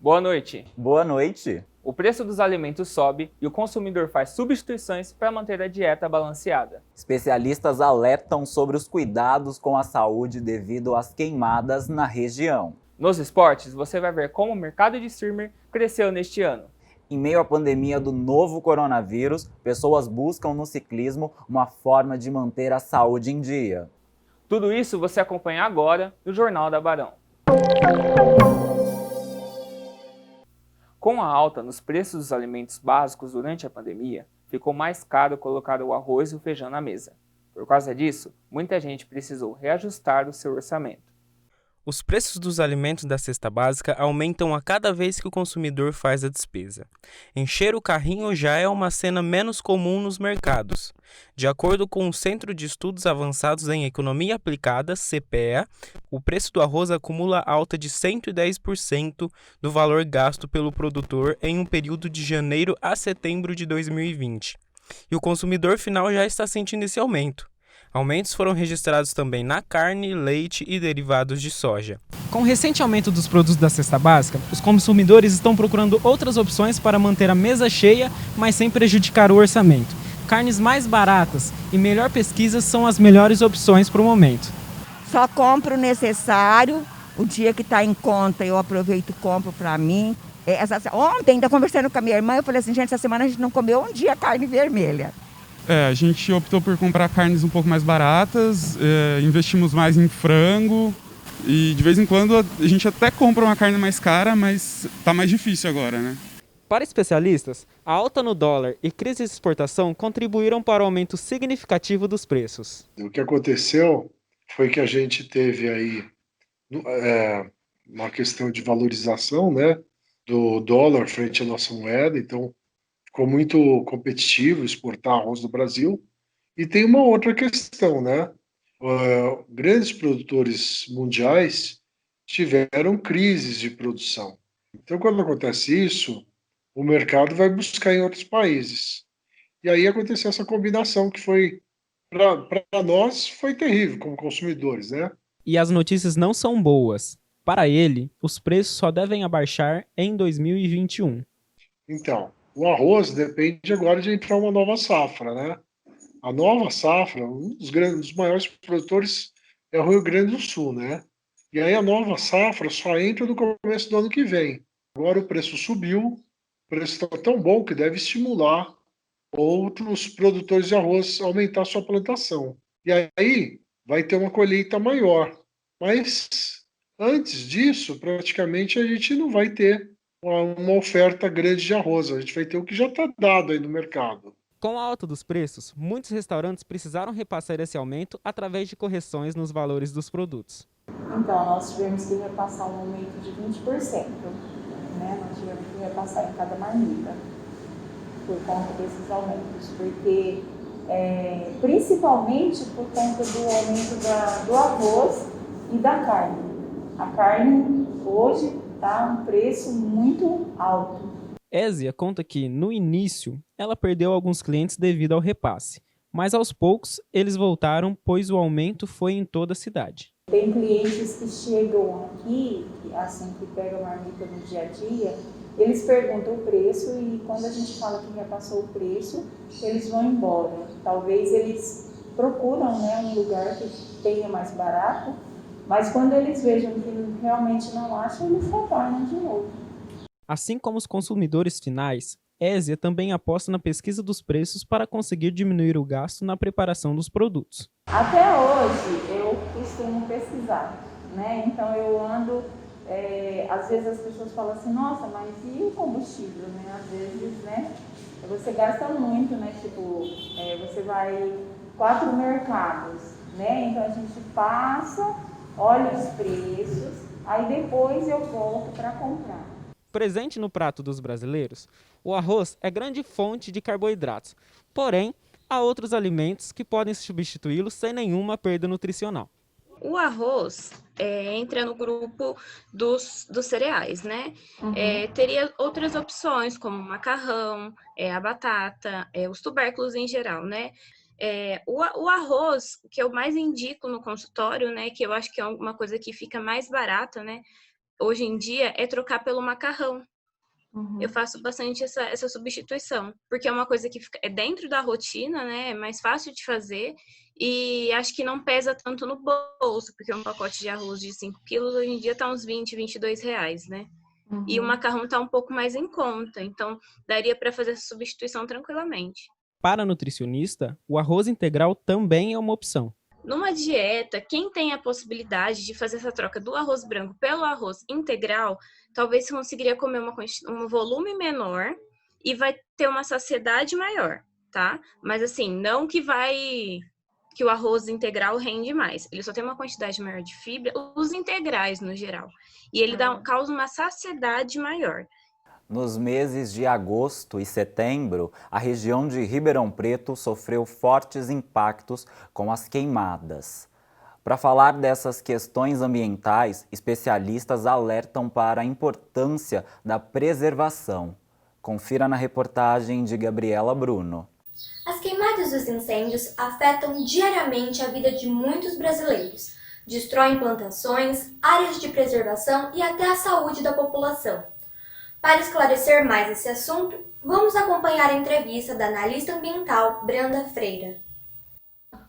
Boa noite. Boa noite. O preço dos alimentos sobe e o consumidor faz substituições para manter a dieta balanceada. Especialistas alertam sobre os cuidados com a saúde devido às queimadas na região. Nos esportes, você vai ver como o mercado de streamer cresceu neste ano. Em meio à pandemia do novo coronavírus, pessoas buscam no ciclismo uma forma de manter a saúde em dia. Tudo isso você acompanha agora no Jornal da Barão. Com a alta nos preços dos alimentos básicos durante a pandemia, ficou mais caro colocar o arroz e o feijão na mesa. Por causa disso, muita gente precisou reajustar o seu orçamento. Os preços dos alimentos da cesta básica aumentam a cada vez que o consumidor faz a despesa. Encher o carrinho já é uma cena menos comum nos mercados. De acordo com o Centro de Estudos Avançados em Economia Aplicada, CPEA, o preço do arroz acumula alta de 110% do valor gasto pelo produtor em um período de janeiro a setembro de 2020. E o consumidor final já está sentindo esse aumento. Aumentos foram registrados também na carne, leite e derivados de soja. Com o recente aumento dos produtos da cesta básica, os consumidores estão procurando outras opções para manter a mesa cheia, mas sem prejudicar o orçamento. Carnes mais baratas e melhor pesquisa são as melhores opções para o momento. Só compro o necessário, o dia que está em conta eu aproveito e compro para mim. Ontem, ainda conversando com a minha irmã, eu falei assim, gente, essa semana a gente não comeu um dia carne vermelha. A gente optou por comprar carnes um pouco mais baratas, investimos mais em frango e de vez em quando a gente até compra uma carne mais cara, mas tá mais difícil agora, né? Para especialistas, a alta no dólar e crise de exportação contribuíram para o aumento significativo dos preços. O que aconteceu foi que a gente teve aí uma questão de valorização, né, do dólar frente à nossa moeda, então ficou muito competitivo exportar arroz do Brasil. E tem uma outra questão, né? Grandes produtores mundiais tiveram crises de produção. Então, quando acontece isso, o mercado vai buscar em outros países. E aí aconteceu essa combinação que foi, para nós, foi terrível como consumidores, né? E as notícias não são boas. Para ele, os preços só devem abaixar em 2021. Então, o arroz depende agora de entrar uma nova safra, né? A nova safra, um dos maiores produtores é o Rio Grande do Sul, né? E aí a nova safra só entra no começo do ano que vem. Agora o preço subiu, o preço está tão bom que deve estimular outros produtores de arroz a aumentar sua plantação. E aí vai ter uma colheita maior. Mas antes disso, praticamente a gente não vai ter uma oferta grande de arroz. A gente vai ter o que já está dado aí no mercado. Com a alta dos preços, muitos restaurantes precisaram repassar esse aumento através de correções nos valores dos produtos. Então, nós tivemos que repassar um aumento de 20%, né? Nós tivemos que repassar em cada marmita por conta desses aumentos, porque principalmente por conta do aumento do arroz e da carne. A carne hoje está um preço muito alto. Ésia conta que, no início, ela perdeu alguns clientes devido ao repasse, mas aos poucos eles voltaram, pois o aumento foi em toda a cidade. Tem clientes que chegam aqui, assim que pegam a marmita no dia a dia, eles perguntam o preço e quando a gente fala que repassou o preço, eles vão embora. Talvez eles procuram, né, um lugar que tenha mais barato, mas quando eles vejam que realmente não acham, eles retornam de novo. Assim como os consumidores finais, Ésia também aposta na pesquisa dos preços para conseguir diminuir o gasto na preparação dos produtos. Até hoje eu costumo pesquisar, né? Então eu ando, às vezes as pessoas falam assim, nossa, mas e o combustível, né? Às vezes, né? Você gasta muito, né? Tipo, você vai 4 mercados, né? Então a gente passa, olha os preços, aí depois eu volto para comprar. Presente no prato dos brasileiros, o arroz é grande fonte de carboidratos, porém, há outros alimentos que podem substituí-lo sem nenhuma perda nutricional. O arroz entra no grupo dos cereais, né? Uhum. Teria outras opções, como o macarrão, a batata, os tubérculos em geral, né? O arroz, que eu mais indico no consultório, né? Que eu acho que é uma coisa que fica mais barata, né? hoje em dia é trocar pelo macarrão. Eu faço bastante essa substituição, porque é uma coisa que é dentro da rotina, né? É mais fácil de fazer e acho que não pesa tanto no bolso, porque um pacote de arroz de 5 quilos hoje em dia tá uns 20, 22 reais, né? E o macarrão tá um pouco mais em conta, então daria para fazer essa substituição tranquilamente. Para a nutricionista, o arroz integral também é uma opção. Numa dieta, quem tem a possibilidade de fazer essa troca do arroz branco pelo arroz integral, talvez conseguiria comer um volume menor e vai ter uma saciedade maior, tá? Mas assim, não que o arroz integral rende mais. Ele só tem uma quantidade maior de fibra, os integrais no geral. E ele causa uma saciedade maior. Nos meses de agosto e setembro, a região de Ribeirão Preto sofreu fortes impactos com as queimadas. Para falar dessas questões ambientais, especialistas alertam para a importância da preservação. Confira na reportagem de Gabriela Bruno. As queimadas dos incêndios afetam diariamente a vida de muitos brasileiros. Destroem plantações, áreas de preservação e até a saúde da população. Para esclarecer mais esse assunto, vamos acompanhar a entrevista da analista ambiental Brenda Freira.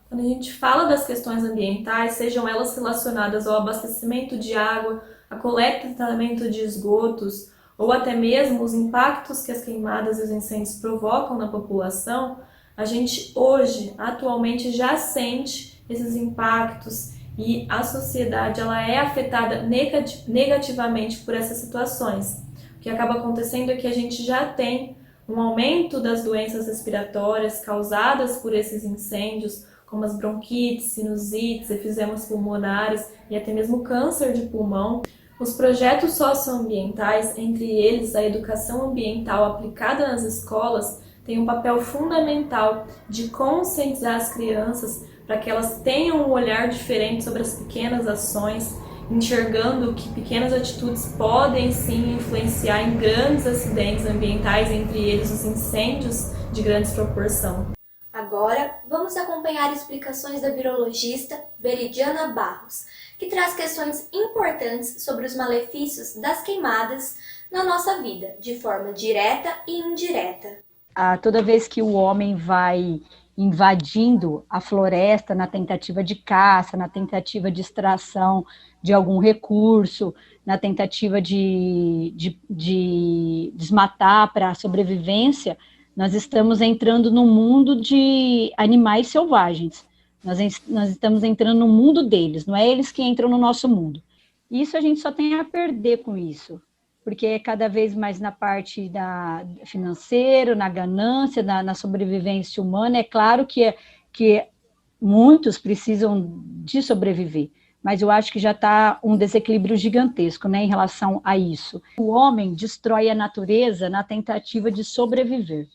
Quando a gente fala das questões ambientais, sejam elas relacionadas ao abastecimento de água, a coleta e tratamento de esgotos, ou até mesmo os impactos que as queimadas e os incêndios provocam na população, a gente hoje, atualmente, já sente esses impactos e a sociedade ela é afetada negativamente por essas situações. O que acaba acontecendo é que a gente já tem um aumento das doenças respiratórias causadas por esses incêndios, como as bronquites, sinusites, efizemas pulmonares e até mesmo câncer de pulmão. Os projetos socioambientais, entre eles a educação ambiental aplicada nas escolas, têm um papel fundamental de conscientizar as crianças para que elas tenham um olhar diferente sobre as pequenas ações, enxergando que pequenas atitudes podem sim influenciar em grandes acidentes ambientais, entre eles os incêndios de grande proporção. Agora, vamos acompanhar explicações da virologista Veridiana Barros, que traz questões importantes sobre os malefícios das queimadas na nossa vida, de forma direta e indireta. Toda vez que o homem vai invadindo a floresta na tentativa de caça, na tentativa de extração de algum recurso, na tentativa de desmatar para a sobrevivência, nós estamos entrando no mundo de animais selvagens. Nós estamos entrando no mundo deles, não é eles que entram no nosso mundo. Isso a gente só tem a perder com isso, porque é cada vez mais na parte financeira, na ganância, na sobrevivência humana. É claro que muitos precisam de sobreviver, mas eu acho que já está um desequilíbrio gigantesco, né, em relação a isso. O homem destrói a natureza na tentativa de sobreviver.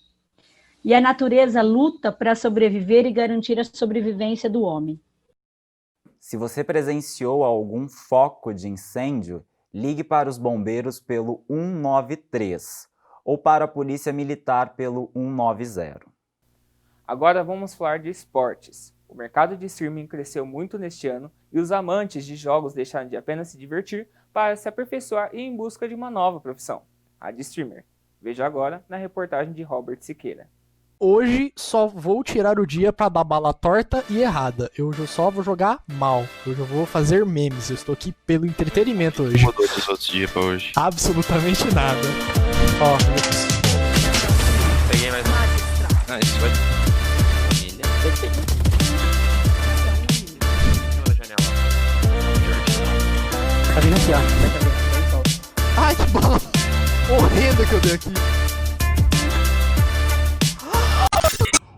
E a natureza luta para sobreviver e garantir a sobrevivência do homem. Se você presenciou algum foco de incêndio, ligue para os bombeiros pelo 193 ou para a polícia militar pelo 190. Agora vamos falar de esportes. O mercado de streaming cresceu muito neste ano e os amantes de jogos deixaram de apenas se divertir para se aperfeiçoar e ir em busca de uma nova profissão, a de streamer. Veja agora na reportagem de Robert Siqueira. Hoje só vou tirar o dia pra dar bala torta e errada. Hoje eu só vou jogar mal. Hoje eu vou fazer memes. Eu estou aqui pelo entretenimento hoje. Mudou dos outros dias pra hoje? Absolutamente nada. Ó. Peguei mais um. Ah, isso vai. Tá vindo aqui, ó. Ai, que bala horrenda que eu dei aqui.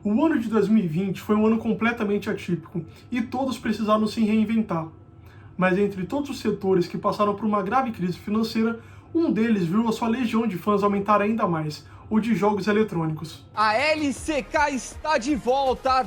O ano de 2020 foi um ano completamente atípico e todos precisaram se reinventar. Mas entre todos os setores que passaram por uma grave crise financeira, um deles viu a sua legião de fãs aumentar ainda mais, o de jogos eletrônicos. A LCK está de volta,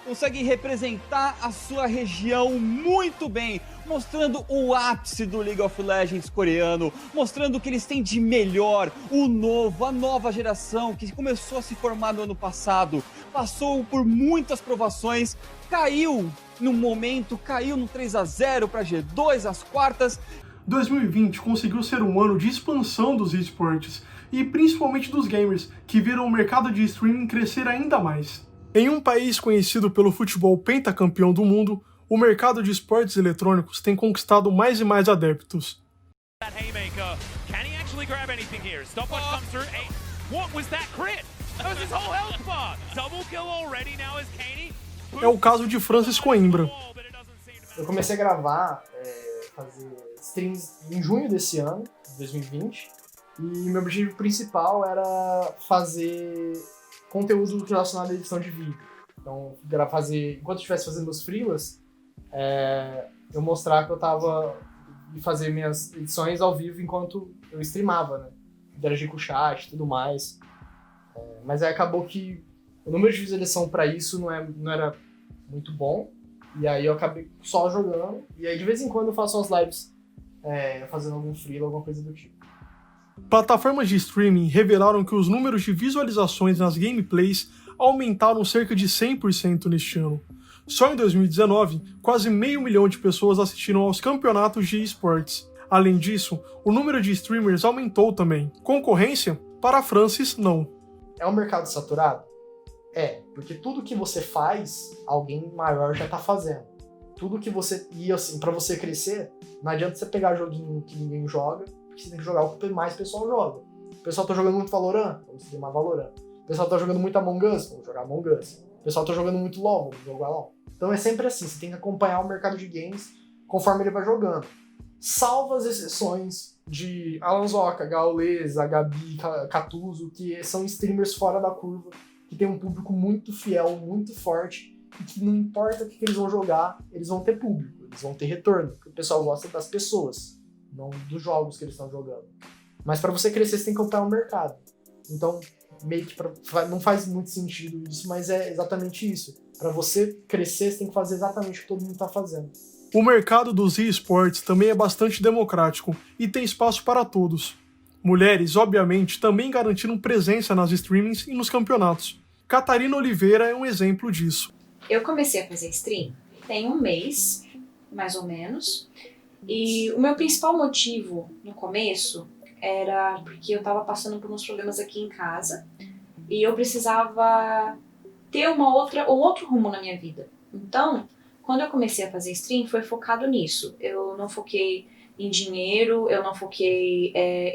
consegue representar a sua região muito bem, mostrando o ápice do League of Legends coreano, mostrando o que eles têm de melhor, o novo, a nova geração que começou a se formar no ano passado, passou por muitas provações, caiu no 3-0 para G2, as quartas. 2020 conseguiu ser um ano de expansão dos esportes e principalmente dos gamers, que viram o mercado de streaming crescer ainda mais. Em um país conhecido pelo futebol pentacampeão do mundo, o mercado de esportes eletrônicos tem conquistado mais e mais adeptos. É o caso de Francis Coimbra. Eu comecei a gravar, fazer streams em junho desse ano, 2020, e meu objetivo principal era fazer conteúdo relacionado à edição de vídeo. Então, enquanto eu estivesse fazendo meus freelas, eu mostrar que eu tava e fazer minhas edições ao vivo enquanto eu streamava, né? Interagir com o chat e tudo mais. Mas aí acabou que o número de visualização para isso não era muito bom. E aí eu acabei só jogando. E aí de vez em quando eu faço umas lives fazendo algum freela, alguma coisa do tipo. Plataformas de streaming revelaram que os números de visualizações nas gameplays aumentaram cerca de 100% neste ano. Só em 2019, quase 500 mil de pessoas assistiram aos campeonatos de esportes. Além disso, o número de streamers aumentou também. Concorrência? Para Francis, não. É um mercado saturado? Porque tudo que você faz, alguém maior já tá fazendo. Tudo que você... E assim, pra você crescer, não adianta você pegar joguinho que ninguém joga, porque você tem que jogar o que mais pessoal joga. O pessoal tá jogando muito Valorant, vamos streamar Valorant. O pessoal tá jogando muito Among Us, vamos jogar Among Us. O pessoal tá jogando muito LoL, vamos jogar LoL. Então é sempre assim, você tem que acompanhar o mercado de games conforme ele vai jogando. Salvo as exceções de Alanzoca, Gaules, a Gabi, Catuso, que são streamers fora da curva, que tem um público muito fiel, muito forte, e que não importa o que eles vão jogar, eles vão ter público, eles vão ter retorno, porque o pessoal gosta das pessoas, não dos jogos que eles estão jogando. Mas para você crescer, você tem que acompanhar o mercado. Então, meio que não faz muito sentido isso, mas é exatamente isso. Para você crescer, você tem que fazer exatamente o que todo mundo está fazendo. O mercado dos esportes também é bastante democrático e tem espaço para todos. Mulheres, obviamente, também garantiram presença nas streamings e nos campeonatos. Catarina Oliveira é um exemplo disso. Eu comecei a fazer stream tem um mês, mais ou menos, e o meu principal motivo no começo era porque eu estava passando por uns problemas aqui em casa e eu precisava ter um outro rumo na minha vida. Então, quando eu comecei a fazer stream, foi focado nisso. Eu não foquei em dinheiro, eu não foquei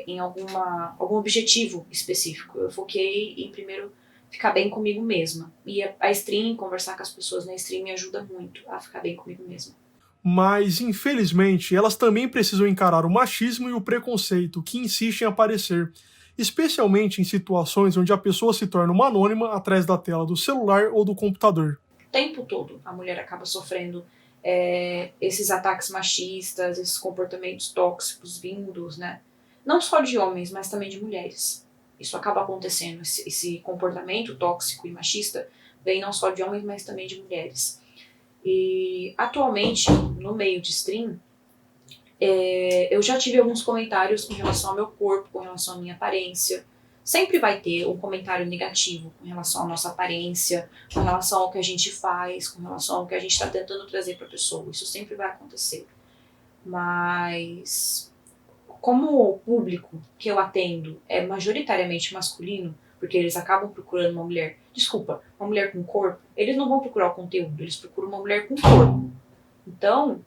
em algum objetivo específico. Eu foquei em, primeiro, ficar bem comigo mesma. E a stream, conversar com as pessoas na stream me ajuda muito a ficar bem comigo mesma. Mas, infelizmente, elas também precisam encarar o machismo e o preconceito que insistem em aparecer, especialmente em situações onde a pessoa se torna uma anônima atrás da tela do celular ou do computador. O tempo todo a mulher acaba sofrendo esses ataques machistas, esses comportamentos tóxicos vindos, né? Não só de homens, mas também de mulheres. Isso acaba acontecendo, esse comportamento tóxico e machista vem não só de homens, mas também de mulheres. E atualmente, no meio de stream, eu já tive alguns comentários com relação ao meu corpo, com relação à minha aparência. Sempre vai ter um comentário negativo com relação à nossa aparência, com relação ao que a gente faz, com relação ao que a gente está tentando trazer para a pessoa. Isso sempre vai acontecer. Mas, como o público que eu atendo é majoritariamente masculino, porque eles acabam procurando uma mulher com corpo, eles não vão procurar o conteúdo, eles procuram uma mulher com corpo. Então,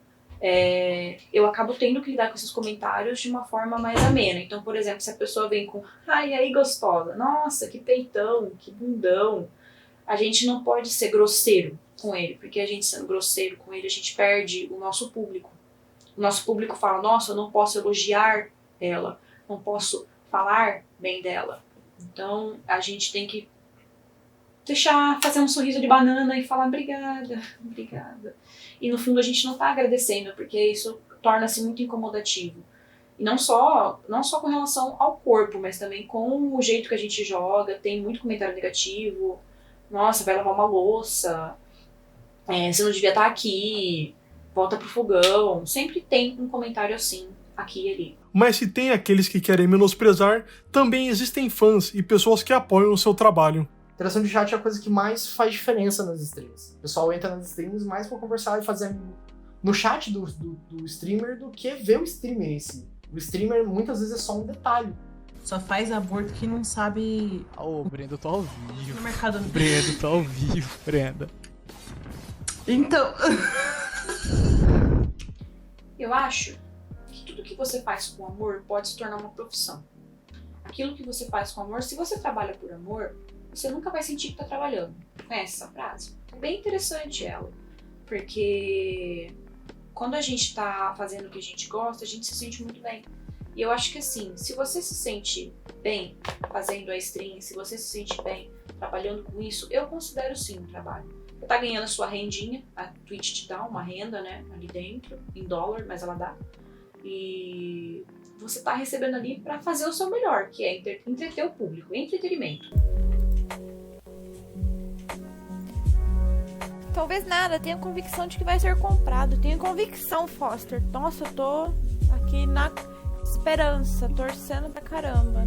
eu acabo tendo que lidar com esses comentários de uma forma mais amena. Então, por exemplo, se a pessoa vem com ai, aí gostosa, nossa, que peitão, que bundão, a gente não pode ser grosseiro com ele, porque a gente sendo grosseiro com ele, a gente perde o nosso público. O nosso público fala, nossa, eu não posso elogiar ela, não posso falar bem dela. Então, a gente tem que fazer um sorriso de banana e falar obrigada, obrigada. E no fundo a gente não tá agradecendo, porque isso torna-se muito incomodativo. E não só com relação ao corpo, mas também com o jeito que a gente joga. Tem muito comentário negativo. Nossa, vai lavar uma louça. Você não devia estar aqui. Volta pro fogão. Sempre tem um comentário assim, aqui e ali. Mas se tem aqueles que querem menosprezar, também existem fãs e pessoas que apoiam o seu trabalho. Interação de chat é a coisa que mais faz diferença nas streams. O pessoal entra nas streams mais pra conversar e fazer no chat do streamer do que ver o streamer em si. O streamer muitas vezes é só um detalhe. Só faz aborto que não sabe... Ô, Brenda, eu tô ao vivo. No mercado... Brenda, eu tô ao vivo, Brenda. Então... Eu acho que tudo que você faz com amor pode se tornar uma profissão. Aquilo que você faz com amor, se você trabalha por amor, você nunca vai sentir que tá trabalhando. Conhece essa frase? É bem interessante ela. Porque quando a gente tá fazendo o que a gente gosta, a gente se sente muito bem. E eu acho que assim, se você se sente bem fazendo a stream, se você se sente bem trabalhando com isso, eu considero sim um trabalho. Você tá ganhando a sua rendinha, a Twitch te dá uma renda, né, ali dentro, em dólar, mas ela dá. E você tá recebendo ali pra fazer o seu melhor, que é entreter o público, entretenimento. Talvez nada, tenho convicção de que vai ser comprado. Tenho convicção, Foster. Nossa, eu tô aqui na esperança, torcendo pra caramba.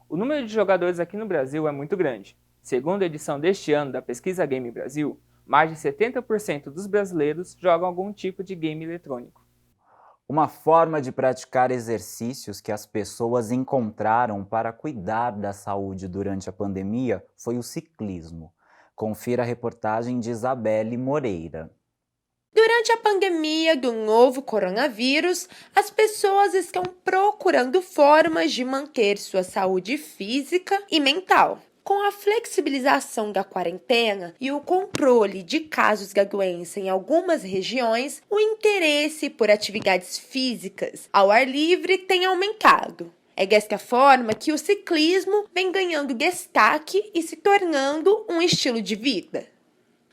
O número de jogadores aqui no Brasil é muito grande. Segundo a edição deste ano da Pesquisa Game Brasil, mais de 70% dos brasileiros jogam algum tipo de game eletrônico. Uma forma de praticar exercícios que as pessoas encontraram para cuidar da saúde durante a pandemia foi o ciclismo. Confira a reportagem de Isabelle Moreira. Durante a pandemia do novo coronavírus, as pessoas estão procurando formas de manter sua saúde física e mental. Com a flexibilização da quarentena e o controle de casos da doença em algumas regiões, o interesse por atividades físicas ao ar livre tem aumentado. É desta forma que o ciclismo vem ganhando destaque e se tornando um estilo de vida.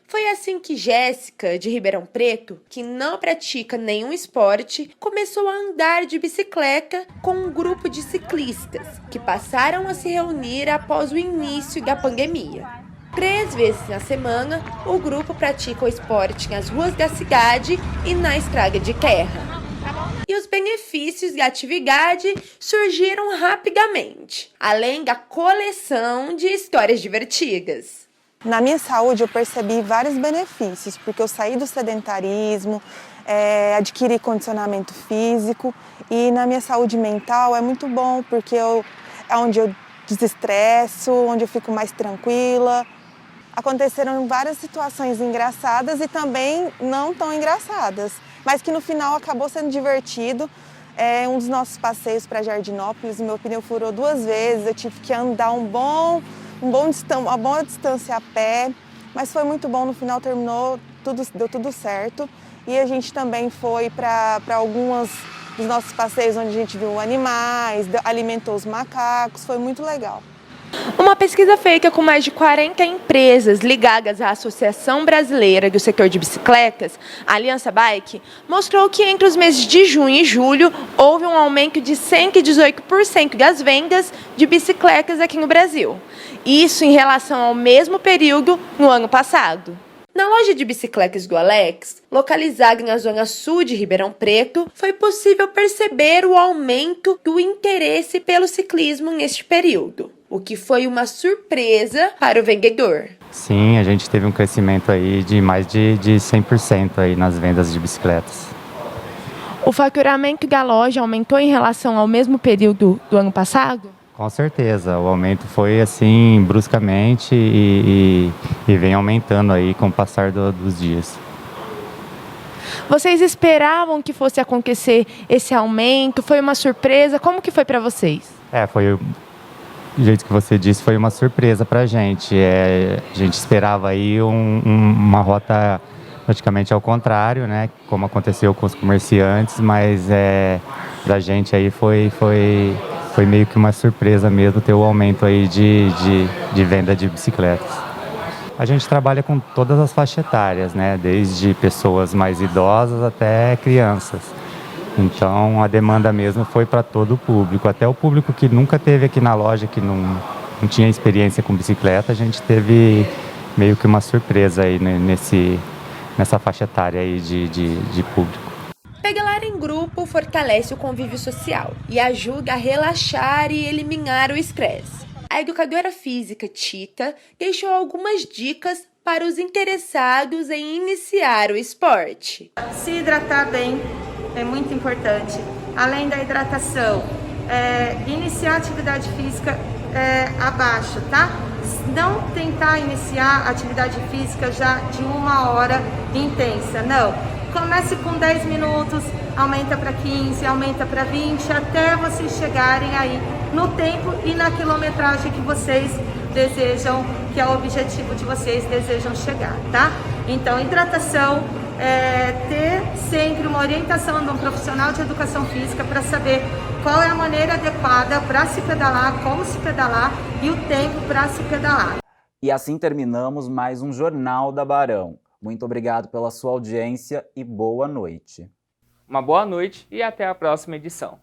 Foi assim que Jéssica, de Ribeirão Preto, que não pratica nenhum esporte, começou a andar de bicicleta com um grupo de ciclistas, que passaram a se reunir após o início da pandemia. 3 vezes na semana, o grupo pratica o esporte nas ruas da cidade e na estrada de terra. E os benefícios da atividade surgiram rapidamente, além da coleção de histórias divertidas. Na minha saúde eu percebi vários benefícios, porque eu saí do sedentarismo, adquiri condicionamento físico, e na minha saúde mental é muito bom, porque é onde eu desestresso, onde eu fico mais tranquila. Aconteceram várias situações engraçadas e também não tão engraçadas, mas que no final acabou sendo divertido. Um dos nossos passeios para Jardinópolis, o meu pneu furou 2 vezes, eu tive que andar uma boa distância a pé, mas foi muito bom, no final terminou, deu tudo certo. E a gente também foi para algumas dos nossos passeios onde a gente viu animais, alimentou os macacos, foi muito legal. Uma pesquisa feita com mais de 40 empresas ligadas à Associação Brasileira do Setor de Bicicletas, a Aliança Bike, mostrou que entre os meses de junho e julho houve um aumento de 118% das vendas de bicicletas aqui no Brasil. Isso em relação ao mesmo período no ano passado. Na loja de bicicletas do Alex, localizada na zona sul de Ribeirão Preto, foi possível perceber o aumento do interesse pelo ciclismo neste período, o que foi uma surpresa para o vendedor. Sim, a gente teve um crescimento aí de mais de 100% aí nas vendas de bicicletas. O faturamento da loja aumentou em relação ao mesmo período do ano passado? Com certeza, o aumento foi assim bruscamente e vem aumentando aí com o passar dos dias. Vocês esperavam que fosse acontecer esse aumento? Foi uma surpresa? Como que foi para vocês? Foi do jeito que você disse, foi uma surpresa para a gente. A gente esperava aí uma rota praticamente ao contrário, né? Como aconteceu com os comerciantes, mas para a gente aí foi meio que uma surpresa mesmo ter o aumento aí de venda de bicicletas. A gente trabalha com todas as faixas etárias, né? Desde pessoas mais idosas até crianças. Então a demanda mesmo foi para todo o público, até o público que nunca teve aqui na loja, que não tinha experiência com bicicleta, a gente teve meio que uma surpresa aí nessa faixa etária aí de público. Pedalar em grupo fortalece o convívio social e ajuda a relaxar e eliminar o estresse. A educadora física Tita deixou algumas dicas para os interessados em iniciar o esporte. Se hidratar bem é muito importante. Além da hidratação, iniciar a atividade física abaixo, tá? Não tentar iniciar a atividade física já de 1 hora intensa, não. Comece com 10 minutos, aumenta para 15, aumenta para 20, até vocês chegarem aí no tempo e na quilometragem que vocês desejam, que é o objetivo de vocês desejam chegar, tá? Então, hidratação, ter sempre uma orientação de um profissional de educação física para saber qual é a maneira adequada para se pedalar, como se pedalar e o tempo para se pedalar. E assim terminamos mais um Jornal da Barão. Muito obrigado pela sua audiência e boa noite. Uma boa noite e até a próxima edição.